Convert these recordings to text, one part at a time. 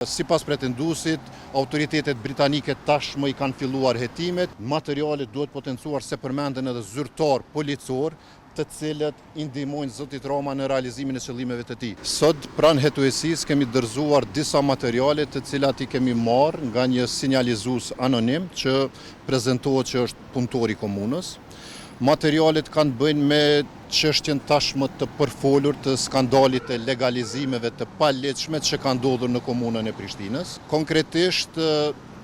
Sipas pretenduesit, autoritetet britanike tashmë i kanë filluar hetimet. Materialet duhet potencuar se përmenden edhe zyrtar policor, të cilët i ndihmojnë zotit Roma në realizimin e qëllimeve të tij. Sot pranë hetuesisë kemi dorëzuar disa materiale të cilat i kemi marrë nga një sinjalizues anonim që prezantohet që është punëtor i komunës. Materialet kanë bëjnë me çështjen tashmë të përfolur të skandalit e legalizimeve të palegjshme që kanë ndodhur në komunën e Prishtinës. Konkretisht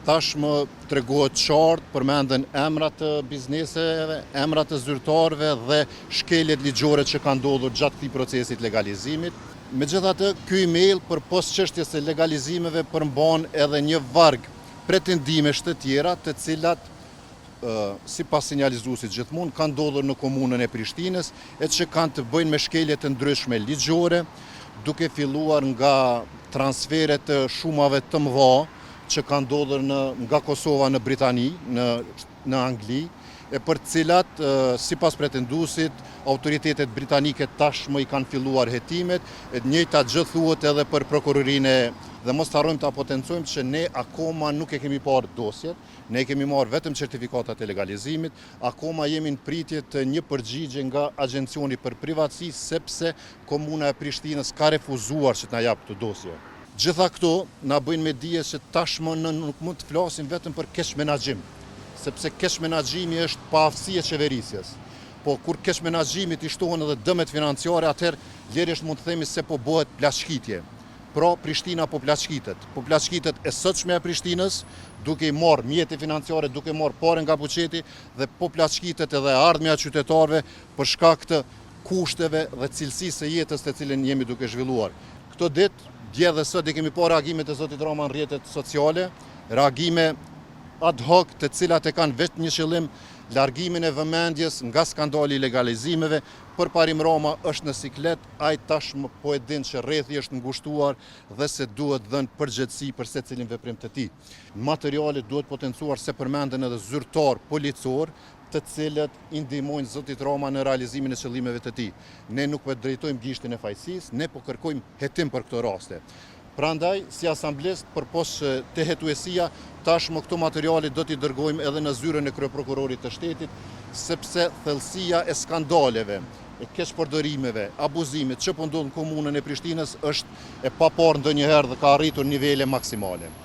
tashmë tregohet qartë, përmenden emrat të bizneseve, emrat të zyrtarëve dhe shkeljet ligjore që kanë ndodhur gjatë këtij procesit legalizimit. Megjithatë, ky email përpos çështjes së legalizimeve përmban edhe një varg pretendimesh të tjera, të cilat sipas sinjalizuesit gjithmonë kanë ndodhur në komunën e Prishtinës e që kanë të bëjnë me shkelje të ndryshme ligjore, duke filluar nga transferet të shumave të mëdha që kanë ndodhur nga Kosova në Britani, në Angli, e për cilat, sipas pretenduesit, autoritetet britanike tashmë i kanë filluar hetimet, e njëjta gjë thuhet edhe për prokurorinë. Dhe mos harrojmë ta potencojmë që ne akoma nuk e kemi parë dosjet, ne kemi marrë vetëm certifikatat e legalizimit, akoma jemi në pritje të një përgjigje nga Agjencioni për Privatësi, sepse Komuna e Prishtinës ka refuzuar që t'na japë këtë dosje. Gjitha këto na bëjnë me dije se tashmë nuk mund të flasim vetëm për keq menaxhim, sepse keq menaxhimi është paaftësi e qeverisjes. Po kur keq menaxhimit i shtohen edhe dëmet financiare, atëherë lirësht mund të themi se po bëhet plaçkitje. Pra Prishtina po plaçkitet e sotshme e Prishtinës, duke i marrë mjete financiare, duke marrë parë nga buxheti dhe po plaçkitet edhe ardhmja e qytetarëve për shkak të kushteve dhe cilësisë së jetës të cilën jemi duke zhvilluar. Këto ditë, dje dhe sot, kemi parë reagimet e zotit Roma në rrjetet sociale, reagime ad hoc të cilat e kanë vetëm një qëllim, largimin e vëmendjes nga skandali i legalizimeve. Përparim Roma është në siklet, ai tashmë po e din që rrethi është ngushtuar dhe se duhet dhënë përgjegjësi për secilin veprim të tij. Materialet duhet potencuar se përmenden edhe zyrtar policor, të cilët i ndihmojnë zotit Roma në realizimin e qëllimeve të tij. Ne nuk po drejtojmë gishtin e fajësisë, ne po kërkojmë hetim për këto raste. Prandaj, si asamblesë, përpos të hetuesia, tashmë këto materiale do t'i dërgojmë edhe në zyrën e kryeprokurorit të shtetit, sepse thellësia e skandaleve, e keqpërdorimeve, abuzimit që po ndodhin në komunën e Prishtinës është e paparë ndonjëherë dhe ka arritur nivele maksimale.